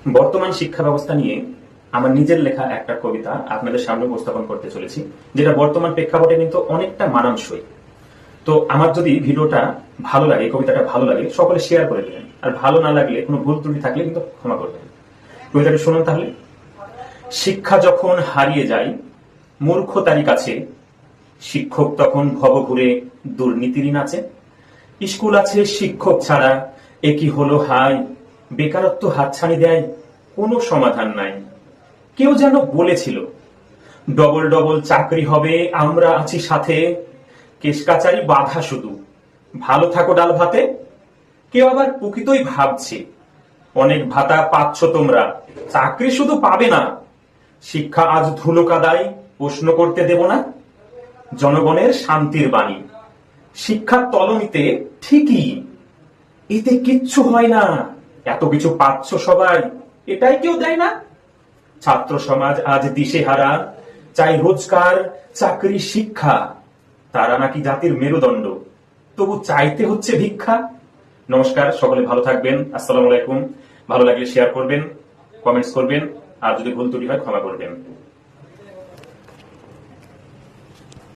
বর্তমান শিক্ষা ব্যবস্থা নিয়ে আমার নিজের লেখা একটা কবিতা আপনাদের সামনে উপস্থাপন করতে চলেছি, যেটা বর্তমান প্রেক্ষাপটে কিন্তু অনেকটা মানানসই। তো আমার যদি ভিডিওটা ভালো লাগে, কবিতাটা ভালো লাগে, সকলে শেয়ার করে দেবেন, আর ভালো না লাগলে কোনো ভুল ত্রুটি থাকলে কিন্তু ক্ষমা করবেন। কবিতাটা শুনুন তাহলে। শিক্ষা যখন হারিয়ে যায় মূর্খতারই কাছে, শিক্ষক তখন ভবঘুরে দুর্নীতিরই নাচে। স্কুল আছে শিক্ষক ছাড়া, একই হলো হাই, বেকারত্ব হাতছানি দেয়, কোনো সমাধান নাই। কেউ যেন বলেছিল ডবল ডবল চাকরি হবে, আমরা আছি সাথে, কেশ কাচারি বাধা শুধু, ভালো থাকো ডাল ভাতে। কেউ আবার প্রকৃতই ভাবছে অনেক ভাতা পাচ্ছ তোমরা, চাকরি শুধু পাবে না, শিক্ষা আজ ধুলো কাদায়, প্রশ্ন করতে দেব না। জনগণের শান্তির বাণী, শিক্ষার তলনিতে ঠিকই, এতে কিচ্ছু হয় না, এত কিছু পাচ্ছ সবাই, এটাই কেউ দেয় না। ছাত্র সমাজ আজ দিশেহারা, চাই রোজগার, চাকরি, শিক্ষা, তারা নাকি জাতির মেরুদণ্ড, তবু চাইতে হচ্ছে ভিক্ষা। নমস্কার, সকলে ভালো থাকবেন। আসসালামু আলাইকুম। ভালো লাগলে শেয়ার করবেন, কমেন্টস করবেন, আর যদি ভুল ত্রুটি হয় ক্ষমা করবেন।